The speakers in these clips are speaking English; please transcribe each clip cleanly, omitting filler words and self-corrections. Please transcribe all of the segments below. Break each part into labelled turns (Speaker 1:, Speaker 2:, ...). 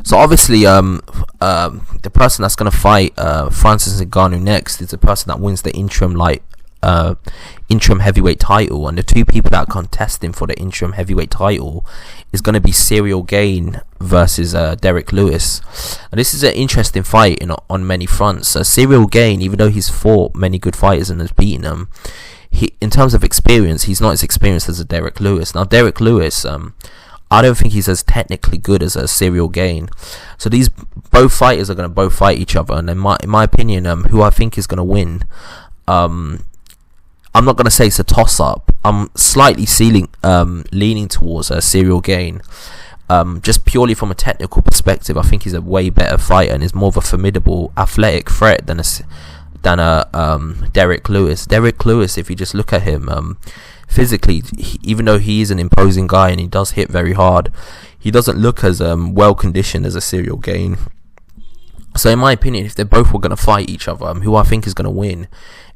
Speaker 1: So obviously, the person that's gonna fight Francis Ngannou next is the person that wins the interim heavyweight title, and the two people that are contesting for the interim heavyweight title is going to be Cyryl Gane versus Derrick Lewis. And this is an interesting fight on many fronts. Cyryl Gane, even though he's fought many good fighters and has beaten them, in terms of experience, he's not as experienced as a Derrick Lewis. Now Derrick Lewis, I don't think he's as technically good as Cyryl Gane. So these both fighters are going to both fight each other, and in my opinion, who I think is going to win, I'm not going to say it's a toss-up. I'm slightly leaning towards Cyryl Gane. Just purely from a technical perspective, I think he's a way better fighter and is more of a formidable athletic threat than Derrick Lewis. Derrick Lewis, if you just look at him physically, even though he is an imposing guy and he does hit very hard, he doesn't look as well conditioned as a Cyryl Gane. So in my opinion, if they both were going to fight each other, who I think is going to win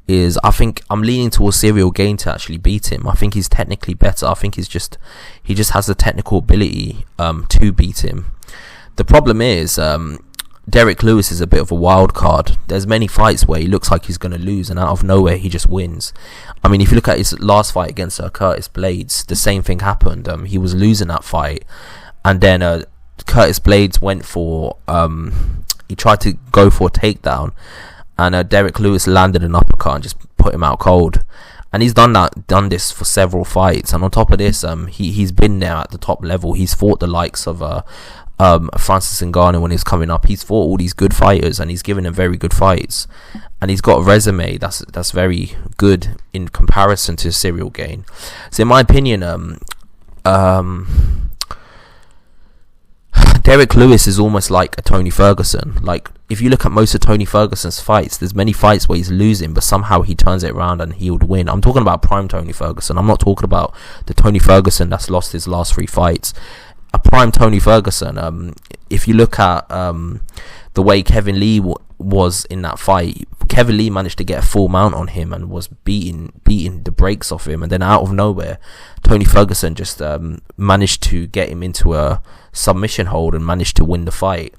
Speaker 1: is, I think I'm leaning towards Cyryl Gane to actually beat him. I think he's technically better. I think he just has the technical ability to beat him. The problem is Derrick Lewis is a bit of a wild card. There's many fights where he looks like he's going to lose, and out of nowhere he just wins. I mean, if you look at his last fight against Curtis Blades, the same thing happened. He was losing that fight, and then Curtis Blades went for he tried to go for a takedown, and Derrick Lewis landed an uppercut and just put him out cold. And he's done this for several fights. And on top of this, he's been there at the top level. He's fought the likes of Francis Ngannou when he's coming up. He's fought all these good fighters, and he's given them very good fights. And he's got a resume that's very good in comparison to Cyryl Gane. So in my opinion, Derrick Lewis is almost like a Tony Ferguson. Like, if you look at most of Tony Ferguson's fights, there's many fights where he's losing, but somehow he turns it around and he would win. I'm talking about prime Tony Ferguson. I'm not talking about the Tony Ferguson that's lost his last 3 fights. A prime Tony Ferguson, if you look at the way Kevin Lee was in that fight, Kevin Lee managed to get a full mount on him and was beating the brakes off him, and then out of nowhere Tony Ferguson just managed to get him into a submission hold and managed to win the fight.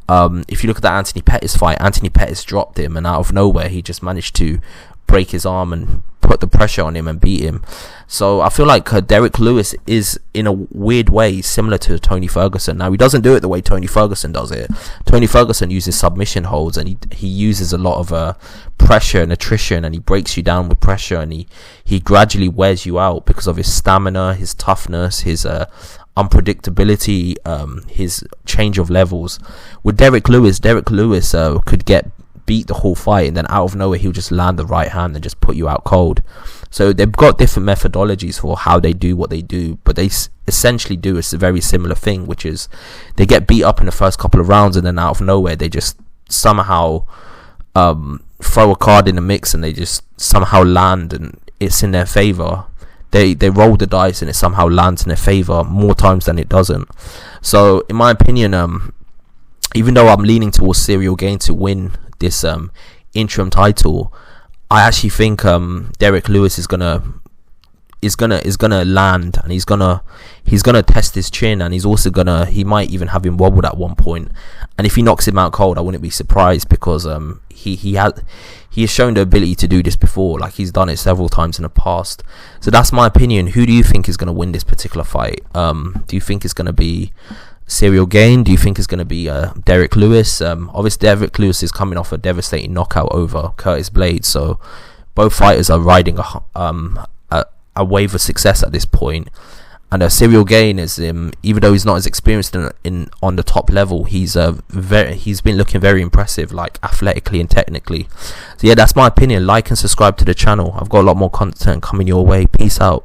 Speaker 1: If you look at that Anthony Pettis fight, Anthony Pettis dropped him, and out of nowhere he just managed to break his arm and put the pressure on him and beat him. So I feel like Derrick Lewis is, in a weird way, similar to Tony Ferguson. Now, he doesn't do it the way Tony Ferguson does it. Tony Ferguson uses submission holds, and he uses a lot of pressure and attrition, and he breaks you down with pressure, and he gradually wears you out because of his stamina, his toughness, his unpredictability, his change of levels. With Derrick Lewis could beat the whole fight, and then out of nowhere he'll just land the right hand and just put you out cold. So they've got different methodologies for how they do what they do, but they essentially do a very similar thing, which is they get beat up in the first couple of rounds, and then out of nowhere they just somehow throw a card in the mix, and they just somehow land, and it's in their favor. They roll the dice, and it somehow lands in their favor more times than it doesn't. So in my opinion, even though I'm leaning towards Cyryl Gane to win this interim title, I actually think Derrick Lewis is gonna land, and he's gonna test his chin, and he might even have him wobbled at one point. And if he knocks him out cold, I wouldn't be surprised, because he has shown the ability to do this before. Like, he's done it several times in the past. So that's my opinion. Who do you think is going to win this particular fight? Do you think it's going to be Cyryl Gane? Do you think it's going to be Derrick Lewis? Obviously Derrick Lewis is coming off a devastating knockout over Curtis Blades, so both fighters are riding a wave of success at this point. And Cyryl Gane is, even though he's not as experienced on the top level, he's been looking very impressive, like athletically and technically. So yeah, that's my opinion. Like and subscribe to the channel. I've got a lot more content coming your way. Peace out.